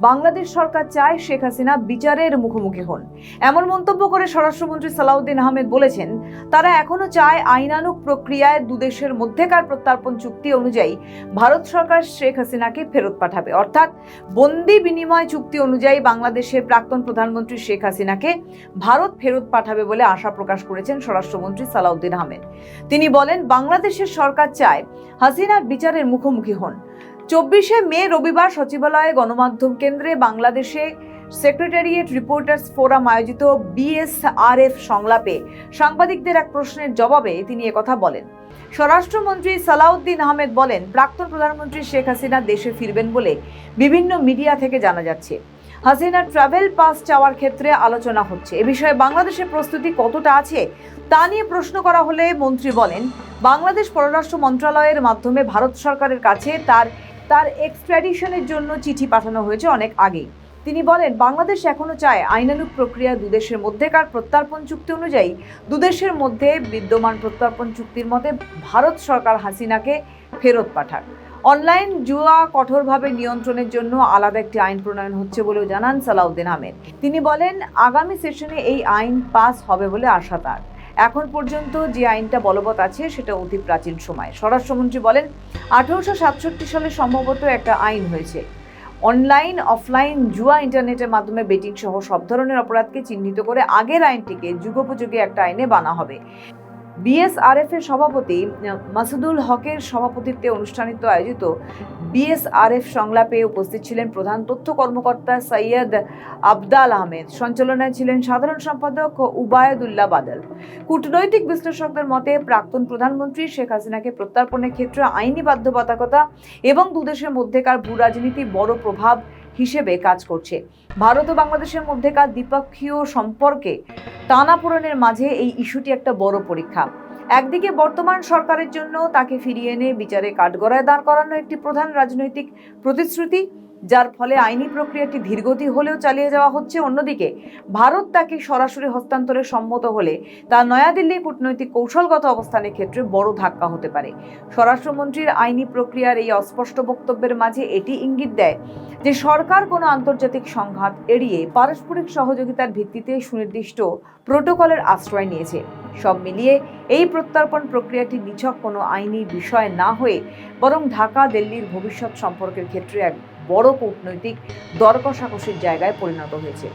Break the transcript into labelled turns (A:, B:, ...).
A: বাংলাদেশ সরকার চায় শেখ হাসিনা বিচারের মুখোমুখি হন। এমন মন্তব্য করে স্বরাষ্ট্রমন্ত্রী সালাউদ্দিন আহমেদ বলেছেন, তারা এখনো চায় আইনানুগ প্রক্রিয়ায় দুদেশের মধ্যেকার প্রত্যর্পণ চুক্তি অনুযায়ী ভারত সরকার শেখ হাসিনাকে ফেরত পাঠাবে। অর্থাৎ বন্দি বিনিময় চুক্তি অনুযায়ী বাংলাদেশের প্রাক্তন প্রধানমন্ত্রী শেখ হাসিনাকে ভারত ফেরত পাঠাবে বলে আশা প্রকাশ করেছেন স্বরাষ্ট্রমন্ত্রী সালাউদ্দিন আহমেদ। তিনি বলেন, বাংলাদেশের সরকার চায় হাসিনার বিচারের মুখোমুখি হন। 24শে মে রবিবার সচিবালয়ে গণমাধ্যম কেন্দ্রে বাংলাদেশে সেক্রেটারিয়েট রিপোর্টার্স ফোরাম আয়োজিত বিএসআরএফ সংলাপে সাংবাদিকদের এক প্রশ্নের জবাবে তিনি একথা বলেন। স্বরাষ্ট্রমন্ত্রী সালাউদ্দিন আহমেদ বলেন, প্রাক্তন প্রধানমন্ত্রী শেখ হাসিনা দেশে ফিরবেন বলে বিভিন্ন মিডিয়া থেকে জানা যাচ্ছে। হাসিনার ট্রাভেল পাস চাওয়ার ক্ষেত্রে আলোচনা হচ্ছে। এ বিষয়ে বাংলাদেশের প্রস্তুতি কতটা আছে তা নিয়ে প্রশ্ন করা হলে মন্ত্রী বলেন, বাংলাদেশ পররাষ্ট্র মন্ত্রণালয়ের মাধ্যমে ভারত সরকারের কাছে তার এক্সট্রাডিশনের জন্য চিঠি পাঠানো হয়েছে অনেক আগেই। তিনি বলেন, বাংলাদেশ এখনো চায় আইনানুগ প্রক্রিয়া দুদেশের মধ্যেকার প্রত্যর্পণ চুক্তি অনুযায়ী দুদেশের মধ্যে বিদ্যমান প্রত্যর্পণ চুক্তির মতে ভারত সরকার হাসিনাকে ফেরত পাঠাক। অনলাইন জুয়া কঠোরভাবে নিয়ন্ত্রণের জন্য আলাদা একটি আইন প্রণয়ন হচ্ছে বলেও জানান সালাউদ্দিন আহমেদ। তিনি বলেন, আগামী সেশনে এই আইন পাস হবে বলে আশা তার। এখন পর্যন্ত যে আইনটা বলবৎ আছে সেটা অতি প্রাচীন সময়। স্বরাষ্ট্রমন্ত্রী বলেন, 1867 সালে সম্ভবত একটা আইন হয়েছে। অনলাইন অফলাইন জুয়া ইন্টারনেটের মাধ্যমে বেটিং সহ সব ধরনের অপরাধকে চিহ্নিত করে আগের আইনটিকে যুগোপযোগী একটা আইনে বানা হবে। বিএসআরএফ এর সভাপতি মাসুদুল হকের সভাপতিত্বে অনুষ্ঠানিত আয়োজিত বিএসআরএফ সংলাপে উপস্থিত ছিলেন প্রধান তথ্য কর্মকর্তা সৈয়দ আবদাল আহমেদ। সঞ্চালনায় ছিলেন সাধারণ সম্পাদক উবায়দুল্লাহ বাদল। কূটনৈতিক বিশ্লেষকদের মতে, প্রাক্তন প্রধানমন্ত্রী শেখ হাসিনাকে প্রত্যর্পণের ক্ষেত্রে আইনি বাধ্যবাধকতা এবং দুদেশের মধ্যেকার ভূ রাজনীতি বড় প্রভাব হিসেবে কাজ করছে। ভারত ও বাংলাদেশের মধ্যেকার দ্বিপক্ষীয় সম্পর্কে টানাপোড়েনের মাঝে এই ইস্যুটি একটা বড় পরীক্ষা। একদিকে বর্তমান সরকারের জন্য তাকে ফিরিয়ে এনে বিচারে কাঠগড়ায় দাঁড় করানো একটি প্রধান রাজনৈতিক প্রতিশ্রুতি, যার ফলে আইনি প্রক্রিয়াটি ধীরগতি হলেও চালিয়ে যাওয়া হচ্ছে। অন্যদিকে ভারত তাকে সরাসরি হস্তান্তরে সম্মত হলে তা নয়াদিল্লির কূটনৈতিক কৌশলগত অবস্থানের ক্ষেত্রে বড় ধাক্কা হতে পারে। স্বরাষ্ট্রমন্ত্রীর আইনি প্রক্রিয়ার এই অস্পষ্ট বক্তব্যের মাঝে এটি ইঙ্গিত দেয় যে সরকার কোনো আন্তর্জাতিক সংঘাত এড়িয়ে পারস্পরিক সহযোগিতার ভিত্তিতে সুনির্দিষ্ট প্রোটোকলের আশ্রয় নিয়েছে। সব মিলিয়ে এই প্রত্যর্পণ প্রক্রিয়াটি নিছক কোনো আইনি বিষয় না হয়ে বরং ঢাকা দিল্লির ভবিষ্যৎ সম্পর্কের ক্ষেত্রে এক বড় কূটনৈতিক দর কষাকষির জায়গায় পরিণত হয়েছে।